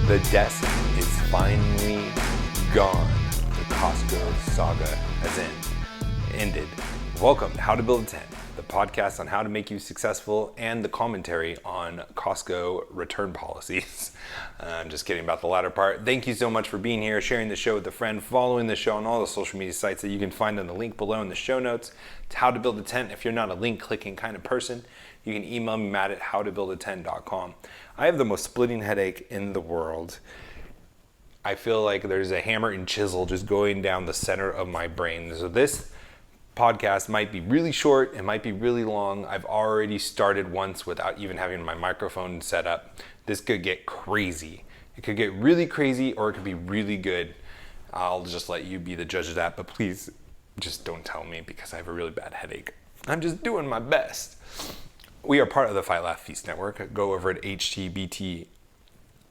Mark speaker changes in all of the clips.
Speaker 1: The desk is finally gone. The Costco saga has ended. Welcome to How to Build a Tent, the podcast on how to make you successful and the commentary on Costco return policies. I'm just kidding about the latter part. Thank you so much for being here, sharing the show with a friend, following the show on all the social media sites that you can find in the link below in the show notes. It's How to Build a Tent. If you're not a link clicking kind of person, you can email me, Matt, at howtobuildatent.com. I have the most splitting headache in the world. I feel like there's a hammer and chisel just going down the center of my brain. So this podcast might be really short, it might be really long. I've already started once without even having my microphone set up. This could get crazy. It could get really crazy or it could be really good. I'll just let you be the judge of that, but please just don't tell me because I have a really bad headache. I'm just doing my best. We are part of the Fight Laugh Feast Network. Go over at HtBT.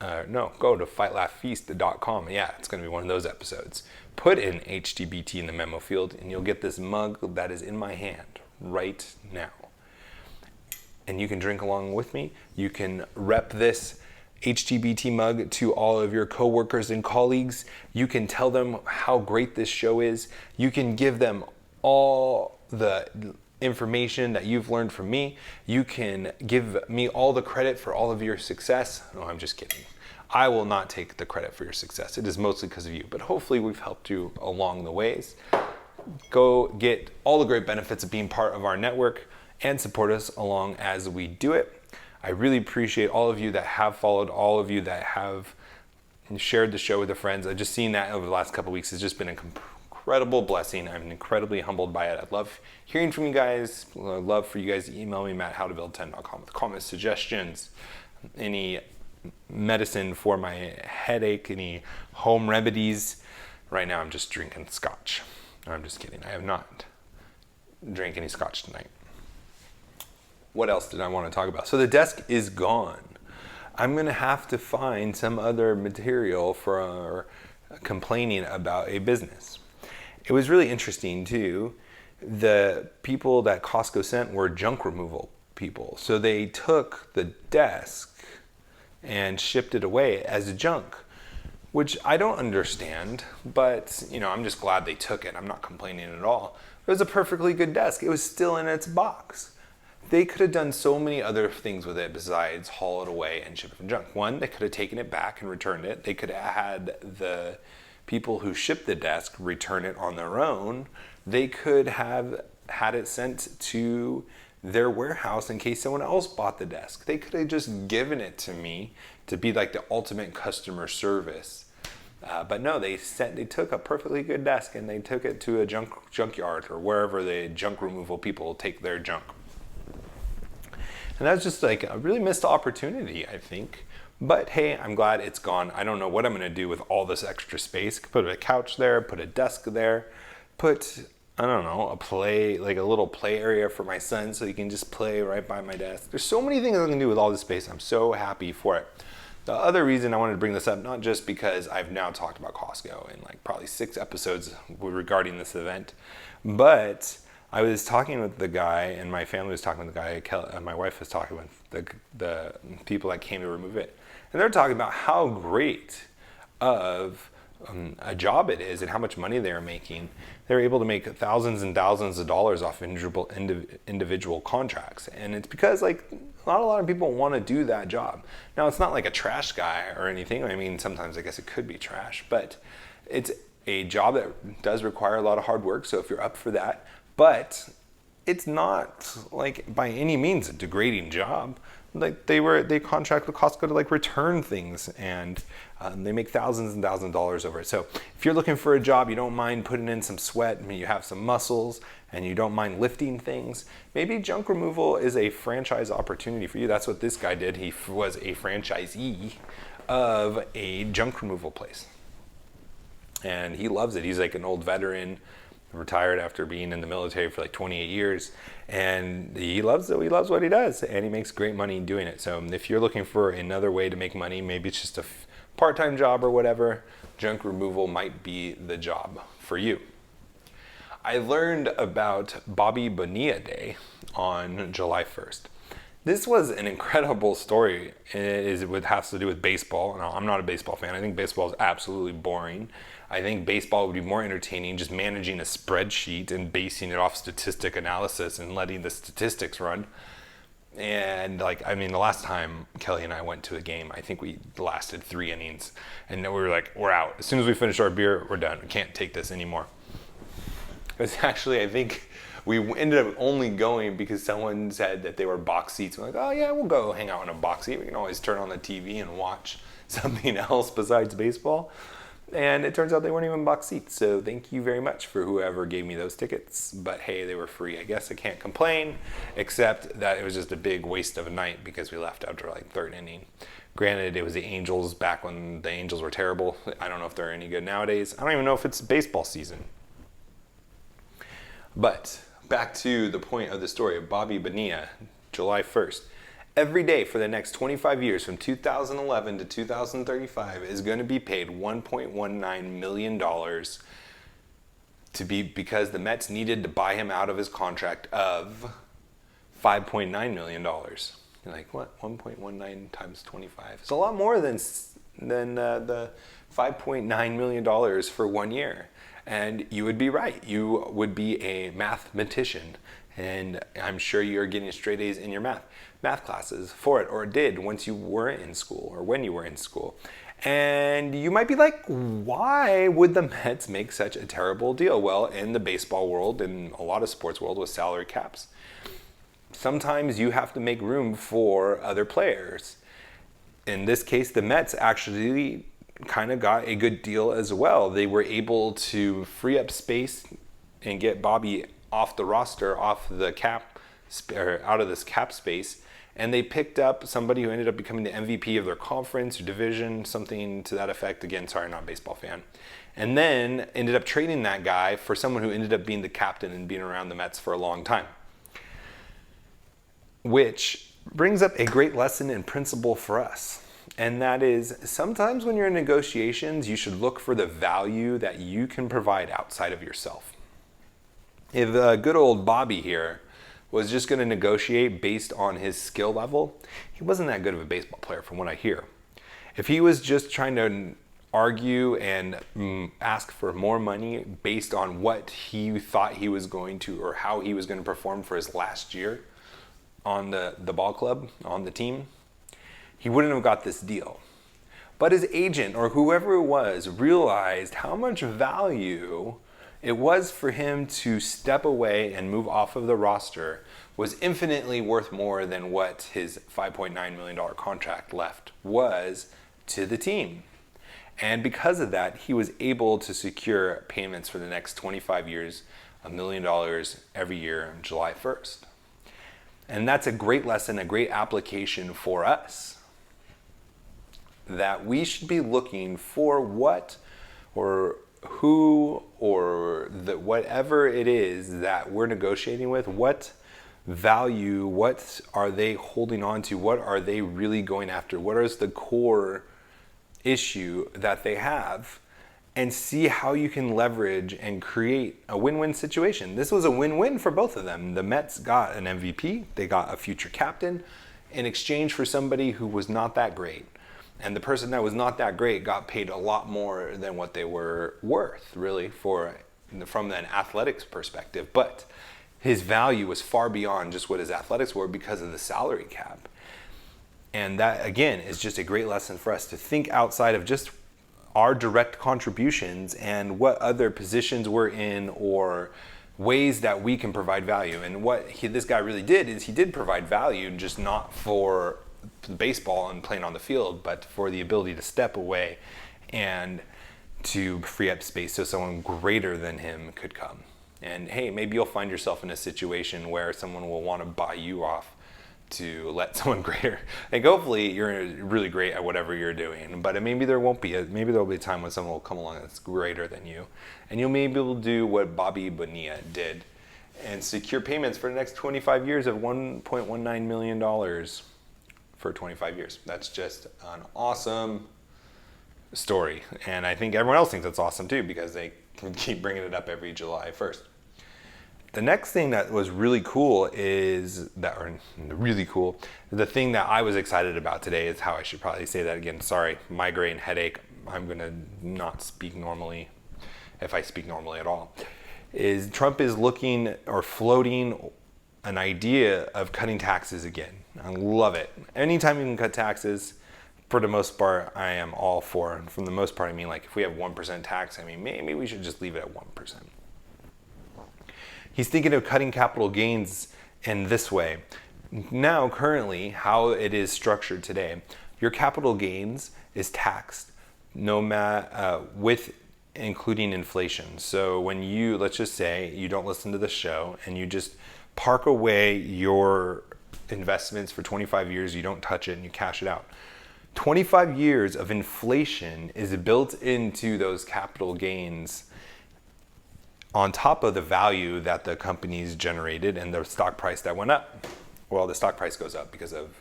Speaker 1: Go to fightlaughfeast.com. Yeah, it's going to be one of those episodes. Put in HtBT in the memo field, and you'll get this mug that is in my hand right now. And you can drink along with me. You can rep this HtBT mug to all of your coworkers and colleagues. You can tell them how great this show is. You can give them all the information that you've learned from me. You can give me all the credit for all of your success. No, I'm just kidding. I will not take the credit for your success. It is mostly because of you, but hopefully we've helped you along the ways. Go get all the great benefits of being part of our network and support us along as we do it. I really appreciate all of you that have followed, all of you that have shared the show with their friends. I've just seen that over the last couple of weeks. It's just been an incredible blessing. I'm incredibly humbled by it. I love hearing from you guys. I'd love for you guys to email me, matt@howtobuildatent.com, with comments, suggestions, any medicine for my headache, any home remedies. Right now I'm just drinking scotch. No, I'm just kidding. I have not drank any scotch tonight. What else did I want to talk about? So the desk is gone. I'm going to have to find some other material for complaining about a business. It was really interesting too. The people that Costco sent were junk removal people. So they took the desk and shipped it away as junk, which I don't understand, but I'm just glad they took it. I'm not complaining at all. It was a perfectly good desk. It was still in its box. They could have done so many other things with it besides haul it away and ship it for junk. One, they could have taken it back and returned it. They could have had the people who shipped the desk return it on their own. They could have had it sent to their warehouse in case someone else bought the desk. They could have just given it to me to be like the ultimate customer service. But no, they took a perfectly good desk and they took it to a junkyard or wherever the junk removal people take their junk. And that's just like a really missed opportunity, I think. But hey, I'm glad it's gone. I don't know what I'm gonna do with all this extra space. Put a couch there, put a desk there, put, I don't know, a little play area for my son so he can just play right by my desk. There's so many things I can do with all this space. I'm so happy for it. The other reason I wanted to bring this up, not just because I've now talked about Costco in like probably 6 episodes regarding this event, but I was talking with the guy and my family was talking with the guy, my wife was talking with the people that came to remove it. And they're talking about how great of a job it is and how much money they're making. They're able to make thousands and thousands of dollars off individual contracts. And it's because not a lot of people want to do that job. Now, it's not like a trash guy or anything. I mean, sometimes I guess it could be trash, but it's a job that does require a lot of hard work. So if you're up for that, but it's not like by any means a degrading job. Like they contract with Costco to return things and they make thousands and thousands of dollars over it. So if you're looking for a job, you don't mind putting in some sweat, you have some muscles and you don't mind lifting things, maybe junk removal is a franchise opportunity for you. That's what this guy did. He was a franchisee of a junk removal place and he loves it. He's like an old veteran, retired after being in the military for 28 years, and he loves it. He loves what he does, and he makes great money doing it. So if you're looking for another way to make money, maybe it's just a part-time job or whatever, junk removal might be the job for you. I learned about Bobby Bonilla Day on July 1st. This was an incredible story. It has to do with baseball. Now, I'm not a baseball fan. I think baseball is absolutely boring. I think baseball would be more entertaining just managing a spreadsheet and basing it off statistic analysis and letting the statistics run. And the last time Kelly and I went to a game, I think we lasted 3 innings, and then we were like, we're out. As soon as we finish our beer, we're done. We can't take this anymore. Because actually, I think we ended up only going because someone said that they were box seats. We're like, oh yeah, we'll go hang out in a box seat. We can always turn on the TV and watch something else besides baseball. And it turns out they weren't even box seats. So thank you very much for whoever gave me those tickets. But hey, they were free. I guess I can't complain, except that it was just a big waste of a night because we left after third inning. Granted, it was the Angels back when the Angels were terrible. I don't know if they're any good nowadays. I don't even know if it's baseball season. But back to the point of the story of Bobby Bonilla, July 1st. Every day for the next 25 years, from 2011 to 2035, is going to be paid $1.19 million because the Mets needed to buy him out of his contract of $5.9 million. You're like, what? 1.19 times 25? It's a lot more than the $5.9 million for 1 year. And you would be right. You would be a mathematician. And I'm sure you're getting straight A's in your math classes for it, or did once you were in school, or when you were in school. And you might be like, why would the Mets make such a terrible deal? Well, in the baseball world and a lot of sports world with salary caps, sometimes you have to make room for other players. In this case, the Mets actually kind of got a good deal as well. They were able to free up space and get Bobby off the roster, off the cap, or out of this cap space, and they picked up somebody who ended up becoming the MVP of their conference or division, something to that effect. Again, sorry, not a baseball fan. And then ended up trading that guy for someone who ended up being the captain and being around the Mets for a long time. Which brings up a great lesson and principle for us. And that is, sometimes when you're in negotiations, you should look for the value that you can provide outside of yourself. If good old Bobby here was just going to negotiate based on his skill level, he wasn't that good of a baseball player from what I hear. If he was just trying to argue and ask for more money based on what he thought he was going to, or how he was going to perform for his last year on the ball club, on the team, he wouldn't have got this deal. But his agent, or whoever it was, realized how much value it was for him to step away and move off of the roster was infinitely worth more than what his $5.9 million contract left was to the team. And because of that, he was able to secure payments for the next 25 years, $1 million every year on July 1st. And that's a great lesson, a great application for us, that we should be looking for what or who or whatever it is that we're negotiating with, what value, what are they holding on to, what are they really going after, what is the core issue that they have, and see how you can leverage and create a win-win situation. This was a win-win for both of them. The Mets got an MVP, they got a future captain in exchange for somebody who was not that great. And the person that was not that great got paid a lot more than what they were worth, really, from an athletics perspective. But his value was far beyond just what his athletics were because of the salary cap. And that, again, is just a great lesson for us to think outside of just our direct contributions and what other positions we're in or ways that we can provide value. And what this guy really did is he did provide value, just not for baseball and playing on the field, but for the ability to step away and to free up space so someone greater than him could come. And hey, maybe you'll find yourself in a situation where someone will want to buy you off to let someone greater. Like, hopefully you're really great at whatever you're doing, but maybe there won't be. Maybe there'll be a time when someone will come along that's greater than you, and you'll maybe be able to do what Bobby Bonilla did and secure payments for the next 25 years of $1.19 million for 25 years. That's just an awesome story. And I think everyone else thinks it's awesome too, because they keep bringing it up every July 1st. The next thing that was really cool the thing that I was excited about today is how I should probably say that again. Sorry, migraine, headache. I'm gonna not speak normally, if I speak normally at all. Is Trump is looking or floating an idea of cutting taxes again. I love it. Anytime you can cut taxes, for the most part, I am all for. And from the most part, I mean, like if we have 1% tax, I mean, maybe we should just leave it at 1%. He's thinking of cutting capital gains in this way. Now, currently, how it is structured today, your capital gains is taxed with including inflation. So when you, let's just say you don't listen to the show and you just park away your investments for 25 years, you don't touch it and you cash it out. 25 years of inflation is built into those capital gains on top of the value that the company's generated and the stock price that went up. Well, the stock price goes up because of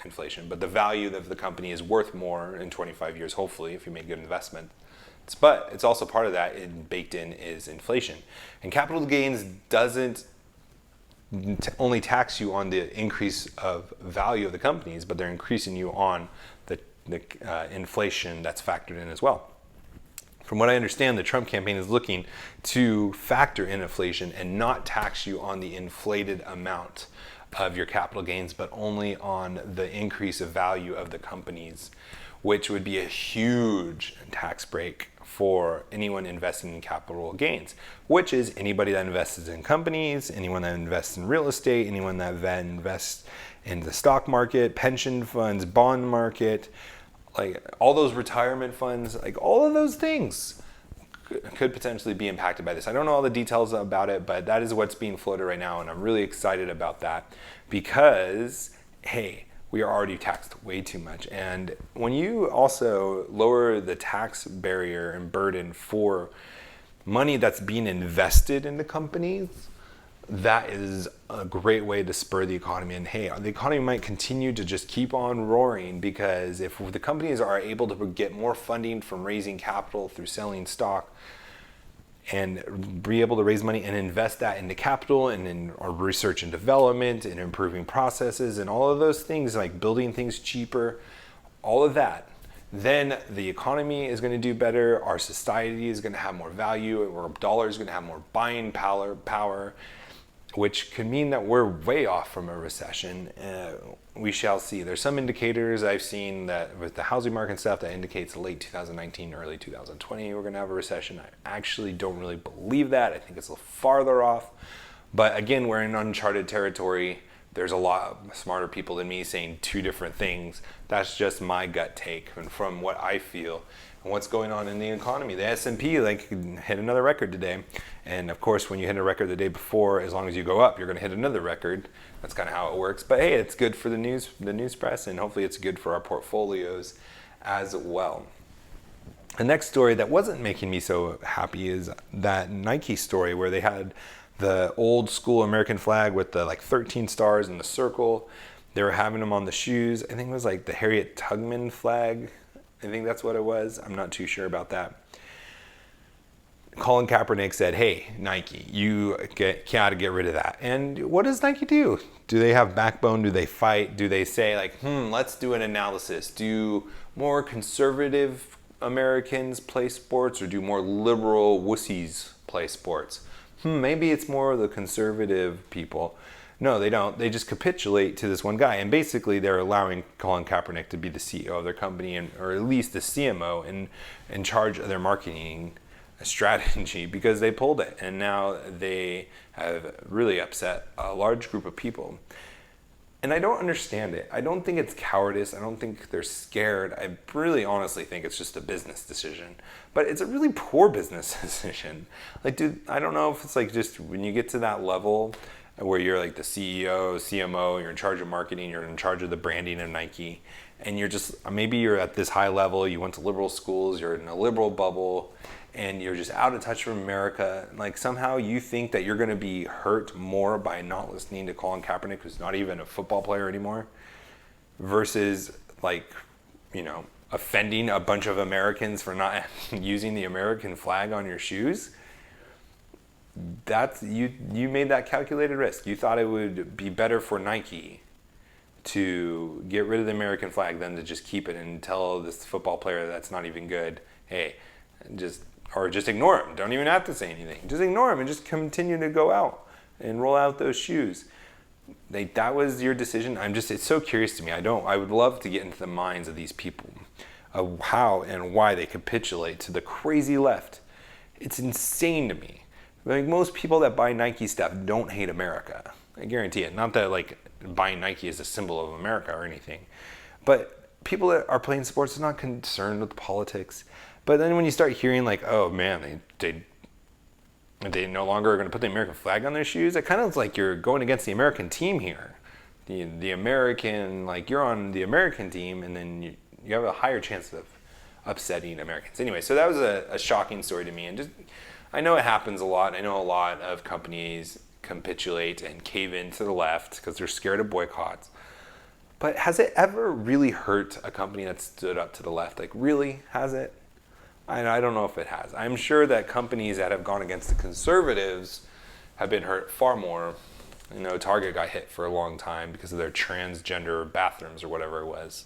Speaker 1: inflation, but the value of the company is worth more in 25 years, hopefully, if you make good investment. But it's also part of that, baked in is inflation. And capital gains doesn't only tax you on the increase of value of the companies, but they're increasing you on the inflation that's factored in as well. From what I understand, the Trump campaign is looking to factor in inflation and not tax you on the inflated amount of your capital gains, but only on the increase of value of the companies, which would be a huge tax break for anyone investing in capital gains, which is anybody that invests in companies, anyone that invests in real estate, anyone that invests in the stock market, pension funds, bond market, like all those retirement funds, like all of those things could potentially be impacted by this. I don't know all the details about it, but that is what's being floated right now, and I'm really excited about that because, hey, we are already taxed way too much. And when you also lower the tax barrier and burden for money that's being invested in the companies, that is a great way to spur the economy. And hey, the economy might continue to just keep on roaring because if the companies are able to get more funding from raising capital through selling stock and be able to raise money and invest that into capital and in our research and development and improving processes and all of those things, like building things cheaper, all of that, then the economy is going to do better, our society is going to have more value, our dollar is going to have more buying power, which could mean that we're way off from a recession. We shall see. There's some indicators I've seen that with the housing market and stuff that indicates late 2019, early 2020, we're going to have a recession. I actually don't really believe that. I think it's a little farther off. But again, we're in uncharted territory. There's a lot of smarter people than me saying two different things. That's just my gut take and from what I feel and what's going on in the economy. The S&P hit another record today. And of course, when you hit a record the day before, as long as you go up, you're going to hit another record. That's kind of how it works. But hey, it's good for the news press, and hopefully it's good for our portfolios as well. The next story that wasn't making me so happy is that Nike story where they had the old school American flag with the 13 stars in the circle. They were having them on the shoes. I think it was like the Harriet Tubman flag. I think that's what it was. I'm not too sure about that. Colin Kaepernick said, hey, Nike, you gotta get rid of that. And what does Nike do? Do they have backbone? Do they fight? Do they say let's do an analysis? Do more conservative Americans play sports or do more liberal wussies play sports? Maybe it's more of the conservative people. No, they don't. They just capitulate to this one guy. And basically they're allowing Colin Kaepernick to be the CEO of their company or at least the CMO in charge of their marketing strategy because they pulled it. And now they have really upset a large group of people. And I don't understand it. I don't think it's cowardice. I don't think they're scared. I really honestly think it's just a business decision. But it's a really poor business decision. Dude, I don't know if it's just when you get to that level where you're the CEO, CMO, you're in charge of marketing, you're in charge of the branding of Nike, and maybe you're at this high level, you went to liberal schools, you're in a liberal bubble, and you're just out of touch from America. Somehow you think that you're going to be hurt more by not listening to Colin Kaepernick, who's not even a football player anymore, versus offending a bunch of Americans for not using the American flag on your shoes. you made that calculated risk. You thought it would be better for Nike to get rid of the American flag than to just keep it and tell this football player that's not even good, hey, just ignore him. Don't even have to say anything. Just ignore him and just continue to go out and roll out those shoes. That was your decision. It's so curious to me. I would love to get into the minds of these people, of how and why they capitulate to the crazy left. It's insane to me. Like, most people that buy Nike stuff don't hate America. I guarantee it. Not that like buying Nike is a symbol of America or anything, but people that are playing sports are not concerned with politics. But then when you start hearing like, oh man, they no longer are going to put the American flag on their shoes, it kind of is like you're going against the American team here. The American, like, you're on the American team, and then you have a higher chance of upsetting Americans. Anyway, so that was a shocking story to me, and just, I know it happens a lot. I know a lot of companies capitulate and cave in to the left because they're scared of boycotts. But has it ever really hurt a company that stood up to the left? Like, really? Has it? I don't know if it has. I'm sure that companies that have gone against the conservatives have been hurt far more. You know, Target got hit for a long time because of their transgender bathrooms or whatever it was.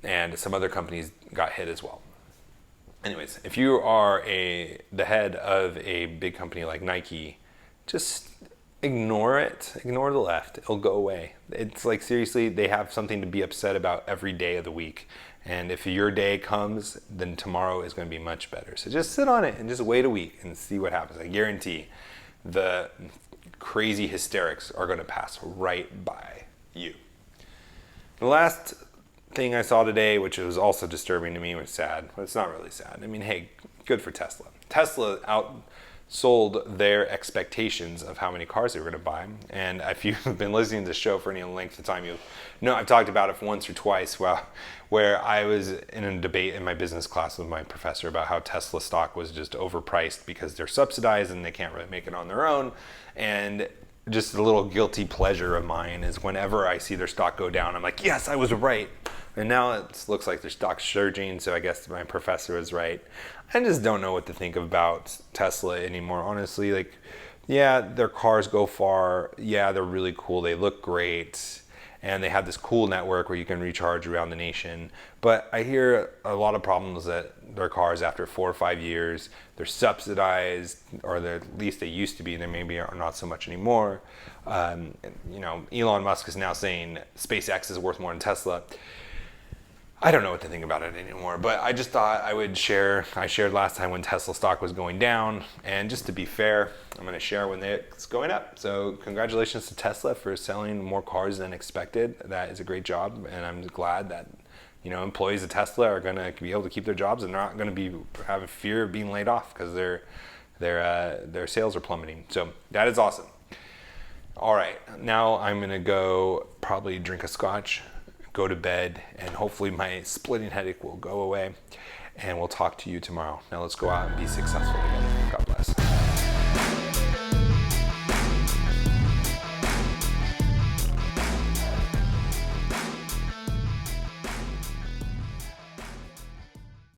Speaker 1: And some other companies got hit as well. Anyways, if you are the head of a big company like Nike, just ignore it. Ignore the left. It'll go away. It's like, seriously, they have something to be upset about every day of the week. And if your day comes, then tomorrow is going to be much better. So just sit on it and just wait a week and see what happens. I guarantee the crazy hysterics are going to pass right by you. The last thing I saw today, which was also disturbing to me, was sad. But it's not really sad. I mean, hey, good for Tesla. Tesla outsold their expectations of how many cars they were going to buy. And if you've been listening to the show for any length of time, you know I've talked about it once or twice, where I was in a debate in my business class with my professor about how Tesla stock was just overpriced because they're subsidized and they can't really make it on their own. And just a little guilty pleasure of mine is whenever I see their stock go down, I'm like, yes, I was right. And now it looks like their stock's surging, so I guess my professor was right. I just don't know what to think about Tesla anymore, honestly. Like, yeah, their cars go far. Yeah, they're really cool. They look great. And they have this cool network where you can recharge around the nation. But I hear a lot of problems that their cars, after 4 or 5 years, they're subsidized, or at least they used to be. They maybe are not so much anymore. Elon Musk is now saying SpaceX is worth more than Tesla. I don't know what to think about it anymore, but I just thought I would share. I shared last time when Tesla stock was going down, and just to be fair, I'm going to share when it's going up. So congratulations to Tesla for selling more cars than expected. That is a great job, and I'm glad that employees of Tesla are going to be able to keep their jobs and not going to be having fear of being laid off because their sales are plummeting. So that is awesome. All right, now I'm going to go probably drink a scotch, go to bed, and hopefully my splitting headache will go away, and we'll talk to you tomorrow. Now let's go out and be successful together.